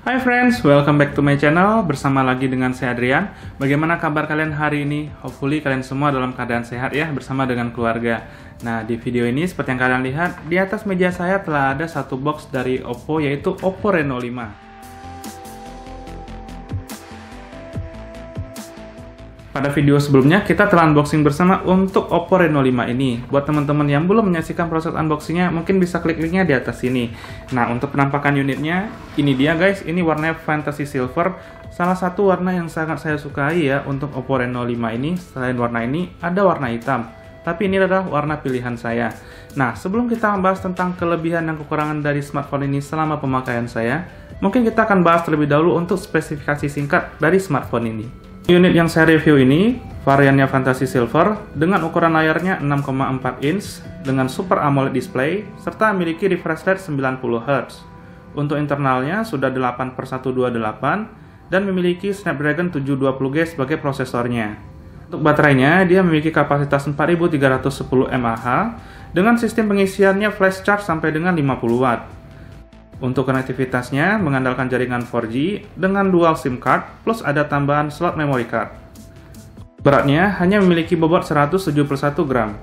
Hai friends, welcome back to my channel. Bersama lagi dengan saya Adrian. Bagaimana kabar kalian hari ini? Hopefully kalian semua dalam keadaan sehat ya, bersama dengan keluarga. Nah, di video ini seperti yang kalian lihat, di atas meja saya telah ada satu box dari Oppo, yaitu Oppo Reno 5. Pada video sebelumnya, kita telah unboxing bersama untuk Oppo Reno 5 ini. Buat teman-teman yang belum menyaksikan proses unboxingnya, mungkin bisa klik linknya di atas sini. Nah, untuk penampakan unitnya, ini dia guys. Ini warnanya Fantasy Silver. Salah satu warna yang sangat saya sukai ya untuk Oppo Reno 5 ini. Selain warna ini, ada warna hitam. Tapi ini adalah warna pilihan saya. Nah, sebelum kita membahas tentang kelebihan dan kekurangan dari smartphone ini selama pemakaian saya, mungkin kita akan bahas terlebih dahulu untuk spesifikasi singkat dari smartphone ini. Unit yang saya review ini, variannya Fantasy Silver, dengan ukuran layarnya 6,4 inch, dengan Super AMOLED display, serta memiliki refresh rate 90 Hz. Untuk internalnya sudah 8/128, dan memiliki Snapdragon 720G sebagai prosesornya. Untuk baterainya, dia memiliki kapasitas 4310 mAh, dengan sistem pengisiannya flash charge sampai dengan 50 Watt. Untuk konektivitasnya mengandalkan jaringan 4G dengan dual SIM card plus ada tambahan slot memory card. Beratnya hanya memiliki bobot 171 gram.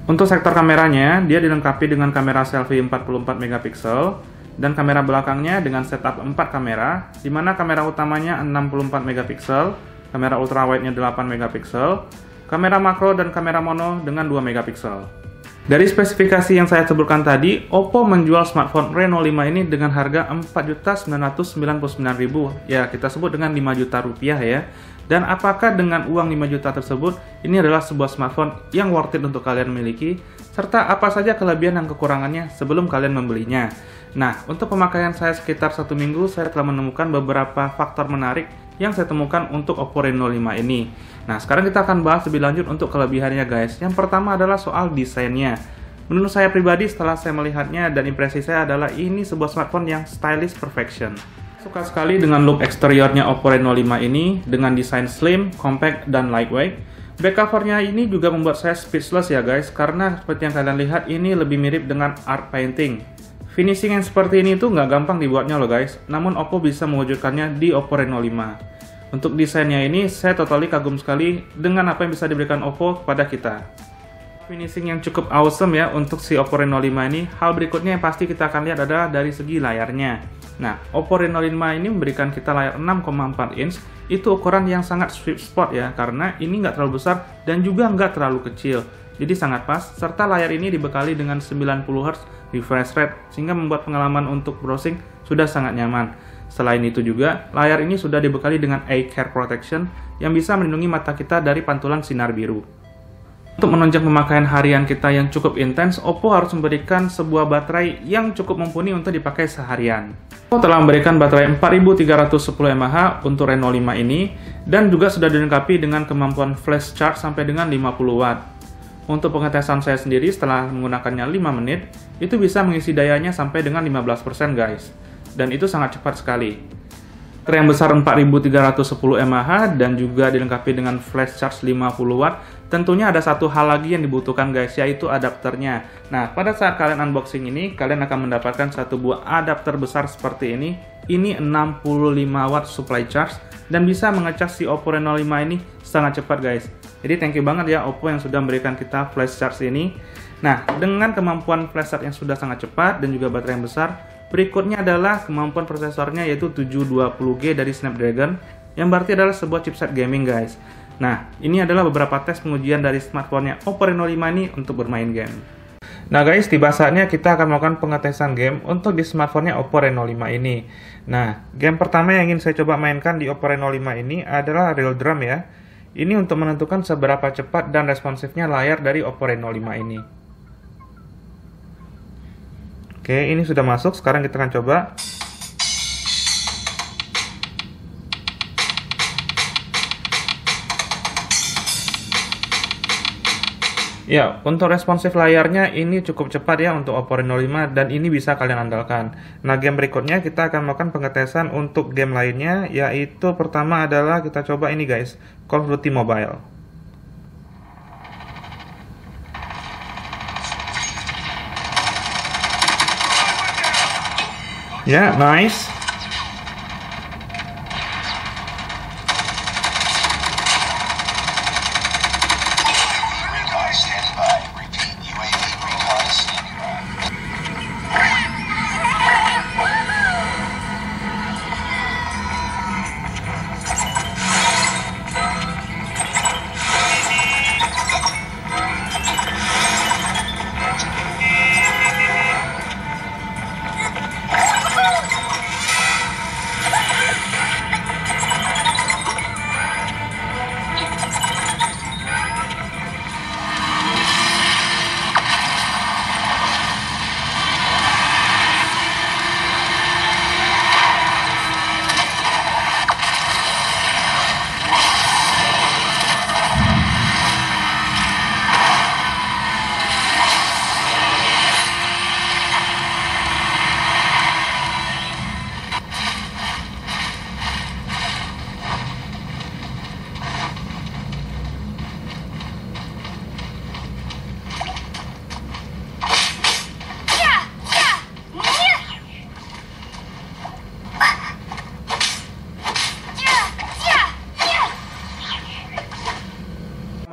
Untuk sektor kameranya, dia dilengkapi dengan kamera selfie 44 megapiksel dan kamera belakangnya dengan setup 4 kamera, di mana kamera utamanya 64 megapiksel, kamera ultrawide-nya 8 megapiksel, kamera makro dan kamera mono dengan 2 megapiksel. Dari spesifikasi yang saya sebutkan tadi, Oppo menjual smartphone Reno 5 ini dengan harga Rp4.999.000. Ya, kita sebut dengan 5 juta rupiah ya. Dan apakah dengan uang 5 juta tersebut, ini adalah sebuah smartphone yang worth it untuk kalian miliki, serta apa saja kelebihan dan kekurangannya sebelum kalian membelinya. Nah, untuk pemakaian saya sekitar 1 minggu, saya telah menemukan beberapa faktor menarik yang saya temukan untuk Oppo Reno 5 ini. Nah, sekarang kita akan bahas lebih lanjut untuk kelebihannya guys. Yang pertama adalah soal desainnya. Menurut saya pribadi setelah saya melihatnya dan impresi saya adalah ini sebuah smartphone yang stylish perfection. Suka sekali dengan look eksteriornya Oppo Reno 5 ini dengan desain slim, compact, dan lightweight. Back covernya ini juga membuat saya speechless ya guys, karena seperti yang kalian lihat ini lebih mirip dengan art painting. Finishing yang seperti ini tuh nggak gampang dibuatnya loh guys, namun Oppo bisa mewujudkannya di Oppo Reno 5. Untuk desainnya ini, saya totally kagum sekali dengan apa yang bisa diberikan Oppo kepada kita. Finishing yang cukup awesome ya untuk si Oppo Reno 5 ini. Hal berikutnya yang pasti kita akan lihat adalah dari segi layarnya. Nah, Oppo Reno 5 ini memberikan kita layar 6,4 inch, itu ukuran yang sangat sweet spot ya, karena ini nggak terlalu besar dan juga nggak terlalu kecil. Jadi sangat pas, serta layar ini dibekali dengan 90 Hz refresh rate, sehingga membuat pengalaman untuk browsing sudah sangat nyaman. Selain itu juga, layar ini sudah dibekali dengan eye care protection yang bisa melindungi mata kita dari pantulan sinar biru. Untuk menunjang pemakaian harian kita yang cukup intens, Oppo harus memberikan sebuah baterai yang cukup mumpuni untuk dipakai seharian. Oppo telah memberikan baterai 4310 mAh untuk Reno 5 ini, dan juga sudah dilengkapi dengan kemampuan flash charge sampai dengan 50 Watt. Untuk pengetesan saya sendiri setelah menggunakannya 5 menit, itu bisa mengisi dayanya sampai dengan 15% guys. Dan itu sangat cepat sekali. Baterai yang besar 4310 mAh dan juga dilengkapi dengan flash charge 50 Watt. Tentunya ada satu hal lagi yang dibutuhkan guys, yaitu adapternya. Nah, pada saat kalian unboxing ini, kalian akan mendapatkan satu buah adapter besar seperti ini. Ini 65 Watt supply charge dan bisa mengecas si Oppo Reno 5 ini sangat cepat guys. Jadi thank you banget ya Oppo yang sudah memberikan kita flash charge ini. Nah, dengan kemampuan flash charge yang sudah sangat cepat dan juga baterai yang besar, berikutnya adalah kemampuan prosesornya yaitu 720G dari Snapdragon, yang berarti adalah sebuah chipset gaming guys. Nah, ini adalah beberapa tes pengujian dari smartphone-nya Oppo Reno 5 ini untuk bermain game. Nah guys, tiba saatnya kita akan melakukan pengetesan game untuk di smartphone-nya Oppo Reno 5 ini. Nah, game pertama yang ingin saya coba mainkan di Oppo Reno 5 ini adalah Real Drum ya. Ini untuk menentukan seberapa cepat dan responsifnya layar dari Oppo Reno 5 ini. Oke, ini sudah masuk, sekarang kita akan coba. Ya, untuk responsif layarnya ini cukup cepat ya untuk Oppo Reno 5 dan ini bisa kalian andalkan. Nah, game berikutnya kita akan melakukan pengetesan untuk game lainnya, yaitu pertama adalah kita coba ini guys, Call of Duty Mobile. Ya, nice.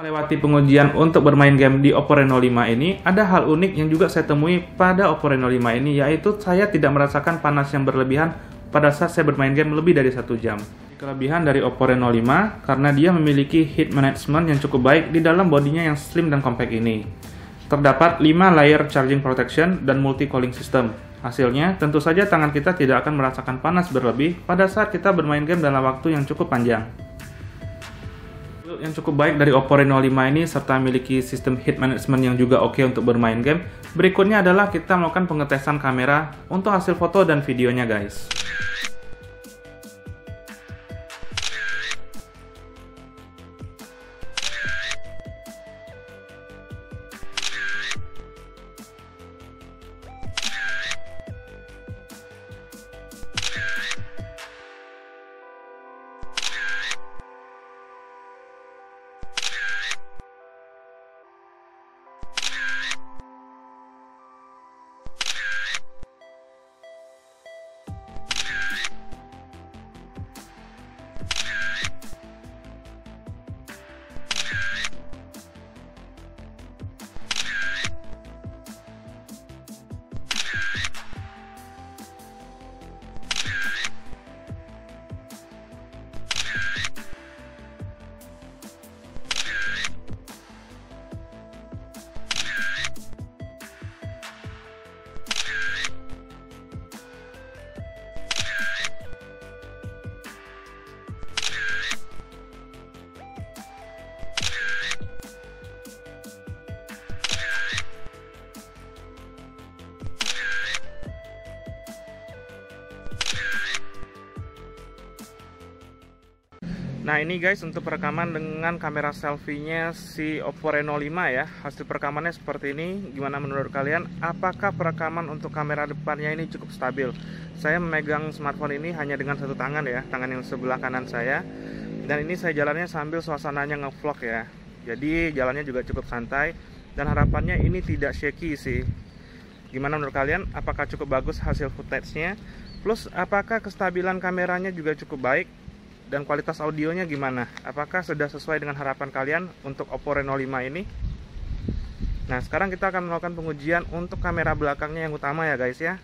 Melewati pengujian untuk bermain game di Oppo Reno 5 ini, ada hal unik yang juga saya temui pada Oppo Reno 5 ini, yaitu saya tidak merasakan panas yang berlebihan pada saat saya bermain game lebih dari 1 jam. Kelebihan dari Oppo Reno 5 karena dia memiliki heat management yang cukup baik di dalam bodinya yang slim dan compact ini. Terdapat 5 layer charging protection dan multi cooling system. Hasilnya, tentu saja tangan kita tidak akan merasakan panas berlebih pada saat kita bermain game dalam waktu yang cukup panjang. Yang cukup baik dari Oppo Reno 5 ini serta memiliki sistem heat management yang juga oke untuk bermain game. Berikutnya adalah kita melakukan pengetesan kamera untuk hasil foto dan videonya, guys. Nah ini guys untuk perekaman dengan kamera selfie-nya si Oppo Reno 5 ya. Hasil perekamannya seperti ini. Gimana menurut kalian? Apakah perekaman untuk kamera depannya ini cukup stabil? Saya memegang smartphone ini hanya dengan satu tangan ya, tangan yang sebelah kanan saya. Dan ini saya jalannya sambil suasananya ngevlog ya. Jadi jalannya juga cukup santai. Dan harapannya ini tidak shaky sih. Gimana menurut kalian? Apakah cukup bagus hasil footage-nya? Plus apakah kestabilan kameranya juga cukup baik? Dan kualitas audionya gimana? Apakah sudah sesuai dengan harapan kalian untuk Oppo Reno 5 ini? Nah, sekarang kita akan melakukan pengujian untuk kamera belakangnya yang utama ya guys ya.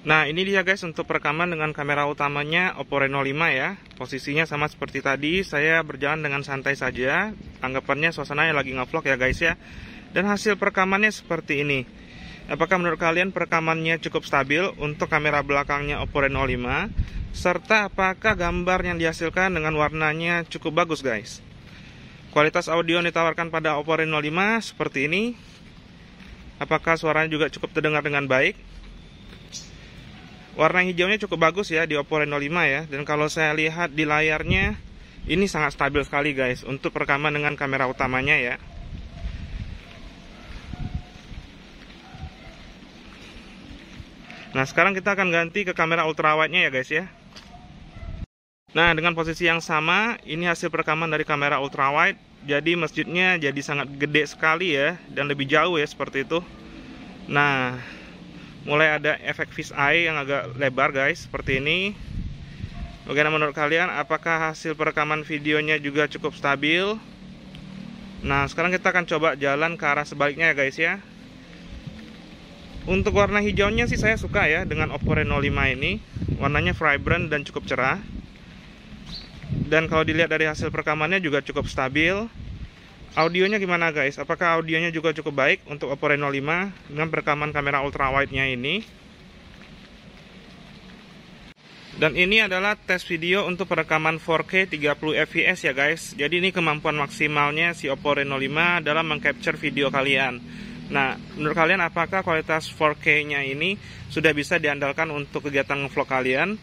Nah, ini dia guys untuk perekaman dengan kamera utamanya Oppo Reno 5 ya. Posisinya sama seperti tadi, saya berjalan dengan santai saja. Anggapannya suasananya lagi ngevlog ya guys ya. Dan hasil perekamannya seperti ini. Apakah menurut kalian perekamannya cukup stabil untuk kamera belakangnya Oppo Reno 5? Serta apakah gambar yang dihasilkan dengan warnanya cukup bagus guys? Kualitas audio yang ditawarkan pada Oppo Reno 5 seperti ini. Apakah suaranya juga cukup terdengar dengan baik? Warna hijaunya cukup bagus ya di Oppo Reno 5 ya. Dan kalau saya lihat di layarnya, ini sangat stabil sekali guys untuk perekaman dengan kamera utamanya ya. Nah sekarang kita akan ganti ke kamera ultrawide-nya ya guys ya. Nah dengan posisi yang sama, ini hasil perekaman dari kamera ultrawide. Jadi masjidnya jadi sangat gede sekali ya, dan lebih jauh ya seperti itu. Nah mulai ada efek fish eye yang agak lebar guys, seperti ini. Bagaimana menurut kalian? Apakah hasil perekaman videonya juga cukup stabil? Nah, sekarang kita akan coba jalan ke arah sebaliknya ya guys ya. Untuk warna hijaunya sih saya suka ya dengan Oppo Reno 5 ini. Warnanya vibrant dan cukup cerah. Dan kalau dilihat dari hasil perekamannya juga cukup stabil. Audionya gimana guys? Apakah audionya juga cukup baik untuk Oppo Reno 5 dengan perekaman kamera ultrawide-nya ini? Dan ini adalah tes video untuk perekaman 4K 30 fps ya guys. Jadi ini kemampuan maksimalnya si Oppo Reno 5 dalam mengcapture video kalian. Nah, menurut kalian apakah kualitas 4K-nya ini sudah bisa diandalkan untuk kegiatan ngevlog kalian?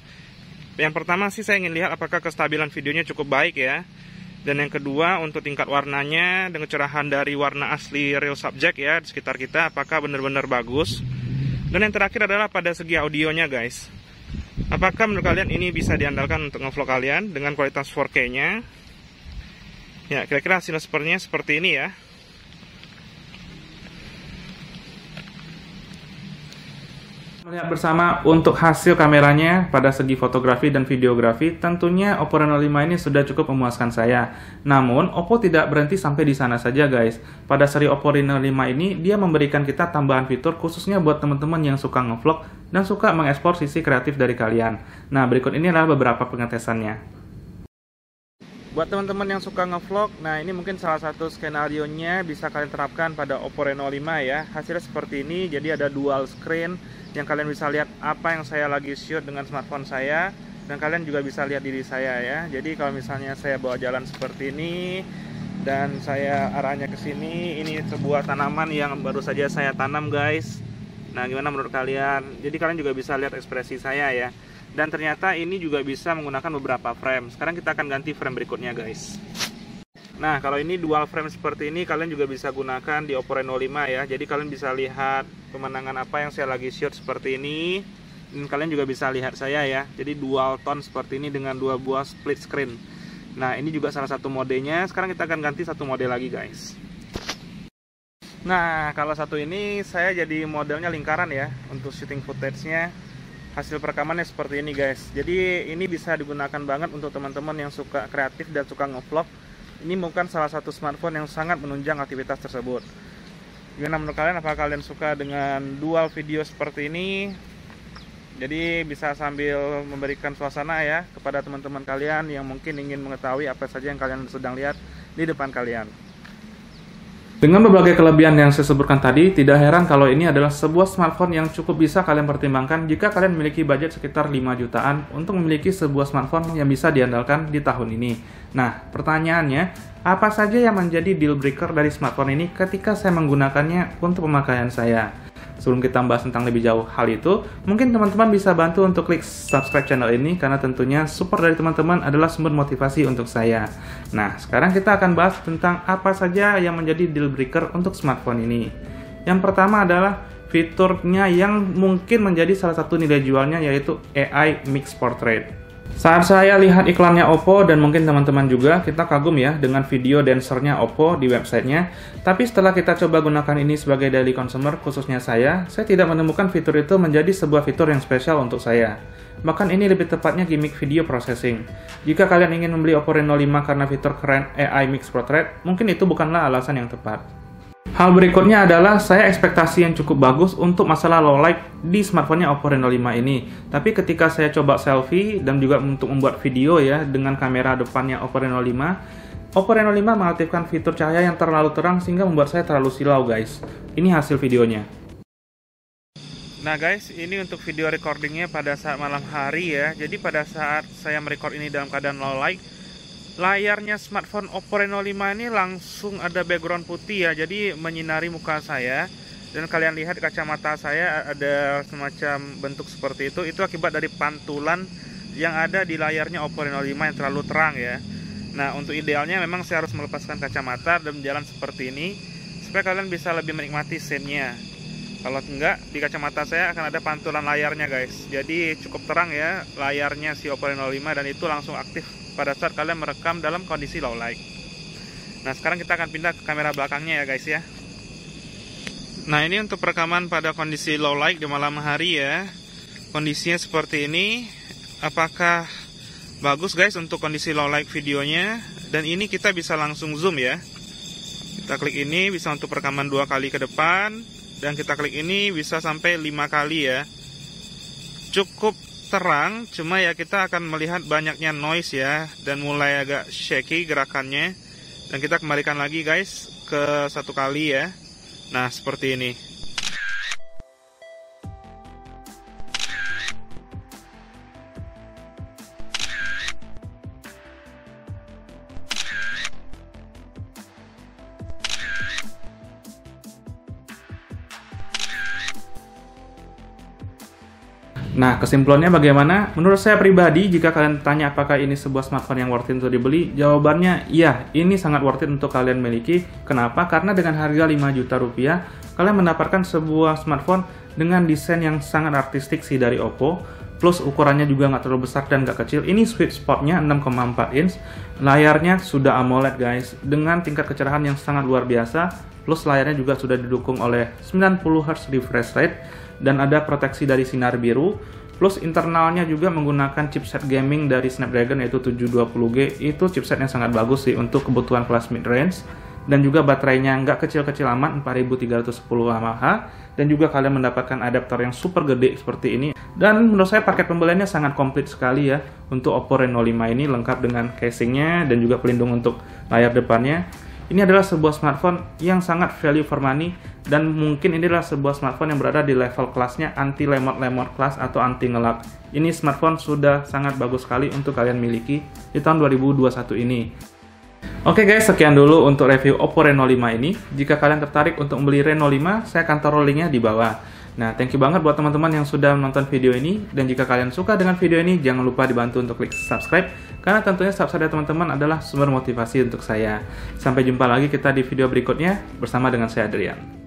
Yang pertama sih saya ingin lihat apakah kestabilan videonya cukup baik ya. Dan yang kedua untuk tingkat warnanya dengan kecerahan dari warna asli real subject ya di sekitar kita, apakah benar-benar bagus. Dan yang terakhir adalah pada segi audionya guys. Apakah menurut kalian ini bisa diandalkan untuk ngevlog kalian dengan kualitas 4K-nya? Ya, kira-kira hasilnya seperti ini ya. Melihat bersama untuk hasil kameranya pada segi fotografi dan videografi, tentunya Oppo Reno 5 ini sudah cukup memuaskan saya. Namun, Oppo tidak berhenti sampai di sana saja guys. Pada seri Oppo Reno 5 ini, dia memberikan kita tambahan fitur khususnya buat teman-teman yang suka ngevlog dan suka mengekspor sisi kreatif dari kalian. Nah, berikut ini adalah beberapa pengetesannya. Buat teman-teman yang suka ngevlog, nah ini mungkin salah satu skenario-nya bisa kalian terapkan pada Oppo Reno 5 ya. Hasilnya seperti ini, jadi ada dual screen yang kalian bisa lihat apa yang saya lagi shoot dengan smartphone saya, dan kalian juga bisa lihat diri saya ya. Jadi kalau misalnya saya bawa jalan seperti ini dan saya arahnya ke sini, ini sebuah tanaman yang baru saja saya tanam guys. Nah, gimana menurut kalian? Jadi kalian juga bisa lihat ekspresi saya ya. Dan ternyata ini juga bisa menggunakan beberapa frame. Sekarang kita akan ganti frame berikutnya guys. Nah, kalau ini dual frame seperti ini kalian juga bisa gunakan di Oppo Reno 5 ya. Jadi kalian bisa lihat pemandangan apa yang saya lagi shoot seperti ini. Dan kalian juga bisa lihat saya ya. Jadi dual tone seperti ini dengan dua buah split screen. Nah, ini juga salah satu modenya. Sekarang kita akan ganti satu mode lagi guys. Nah, kalau satu ini saya jadi modelnya lingkaran ya untuk shooting footage-nya. Hasil perekamannya seperti ini guys. Jadi ini bisa digunakan banget untuk teman-teman yang suka kreatif dan suka ngevlog. Ini bukan salah satu smartphone yang sangat menunjang aktivitas tersebut. Gimana menurut kalian? Apakah kalian suka dengan dual video seperti ini? Jadi bisa sambil memberikan suasana ya kepada teman-teman kalian yang mungkin ingin mengetahui apa saja yang kalian sedang lihat di depan kalian. Dengan berbagai kelebihan yang saya sebutkan tadi, tidak heran kalau ini adalah sebuah smartphone yang cukup bisa kalian pertimbangkan jika kalian memiliki budget sekitar 5 jutaan untuk memiliki sebuah smartphone yang bisa diandalkan di tahun ini. Nah, pertanyaannya, apa saja yang menjadi deal breaker dari smartphone ini ketika saya menggunakannya untuk pemakaian saya? Sebelum kita membahas tentang lebih jauh hal itu, mungkin teman-teman bisa bantu untuk klik subscribe channel ini karena tentunya support dari teman-teman adalah sumber motivasi untuk saya. Nah, sekarang kita akan bahas tentang apa saja yang menjadi deal breaker untuk smartphone ini. Yang pertama adalah fiturnya yang mungkin menjadi salah satu nilai jualnya, yaitu AI Mixed Portrait. Saat saya lihat iklannya Oppo dan mungkin teman-teman juga, kita kagum ya dengan video dancernya Oppo di websitenya. Tapi setelah kita coba gunakan ini sebagai daily consumer, khususnya saya tidak menemukan fitur itu menjadi sebuah fitur yang spesial untuk saya. Bahkan ini lebih tepatnya gimmick video processing. Jika kalian ingin membeli Oppo Reno 5 karena fitur keren AI Mixed Portrait, mungkin itu bukanlah alasan yang tepat. Hal berikutnya adalah saya ekspektasi yang cukup bagus untuk masalah low light di smartphone-nya Oppo Reno 5 ini. Tapi ketika saya coba selfie dan juga untuk membuat video ya dengan kamera depannya Oppo Reno 5, Oppo Reno 5 mengaktifkan fitur cahaya yang terlalu terang sehingga membuat saya terlalu silau guys. Ini hasil videonya. Nah guys, ini untuk video recordingnya pada saat malam hari ya. Jadi pada saat saya merecord ini dalam keadaan low light, layarnya smartphone Oppo Reno 5 ini langsung ada background putih ya, jadi menyinari muka saya. Dan kalian lihat kacamata saya ada semacam bentuk seperti itu akibat dari pantulan yang ada di layarnya Oppo Reno 5 yang terlalu terang ya. Nah, untuk idealnya memang saya harus melepaskan kacamata dan berjalan seperti ini supaya kalian bisa lebih menikmati scene-nya. Kalau enggak, di kacamata saya akan ada pantulan layarnya guys. Jadi cukup terang ya layarnya si Oppo Reno 5 dan itu langsung aktif pada saat kalian merekam dalam kondisi low light. Nah, sekarang kita akan pindah ke kamera belakangnya ya guys ya. Nah, ini untuk perekaman pada kondisi low light di malam hari ya. Kondisinya seperti ini. Apakah bagus guys untuk kondisi low light videonya? Dan ini kita bisa langsung zoom ya. Kita klik ini bisa untuk perekaman 2 kali ke depan. Dan kita klik ini bisa sampai 5 kali ya. Cukup terang, cuma ya kita akan melihat banyaknya noise ya. Dan mulai agak shaky gerakannya. Dan kita kembalikan lagi guys ke 1 kali ya. Nah, seperti ini. Nah, kesimpulannya bagaimana? Menurut saya pribadi, jika kalian tanya apakah ini sebuah smartphone yang worth it untuk dibeli, jawabannya iya, ini sangat worth it untuk kalian miliki. Kenapa? Karena dengan harga 5 juta rupiah, kalian mendapatkan sebuah smartphone dengan desain yang sangat artistik sih dari Oppo, plus ukurannya juga nggak terlalu besar dan nggak kecil. Ini sweet spotnya 6,4 inch, layarnya sudah AMOLED guys, dengan tingkat kecerahan yang sangat luar biasa, plus layarnya juga sudah didukung oleh 90Hz refresh rate, dan ada proteksi dari sinar biru, plus internalnya juga menggunakan chipset gaming dari Snapdragon yaitu 720G. Itu chipset yang sangat bagus sih untuk kebutuhan kelas mid range, dan juga baterainya nggak kecil-kecil amat, 4310 mAh, dan juga kalian mendapatkan adaptor yang super gede seperti ini. Dan menurut saya paket pembeliannya sangat komplit sekali ya untuk Oppo Reno 5 ini, lengkap dengan casingnya dan juga pelindung untuk layar depannya. Ini adalah sebuah smartphone yang sangat value for money, dan mungkin ini adalah sebuah smartphone yang berada di level kelasnya anti lemot-lemot kelas atau anti ngelak. Ini smartphone sudah sangat bagus sekali untuk kalian miliki di tahun 2021 ini. Oke guys, sekian dulu untuk review Oppo Reno 5 ini. Jika kalian tertarik untuk membeli Reno 5, saya akan taruh linknya di bawah. Nah, thank you banget buat teman-teman yang sudah menonton video ini. Dan jika kalian suka dengan video ini, jangan lupa dibantu untuk klik subscribe, karena tentunya subscribe dari teman-teman adalah sumber motivasi untuk saya. Sampai jumpa lagi kita di video berikutnya bersama dengan saya Adrian.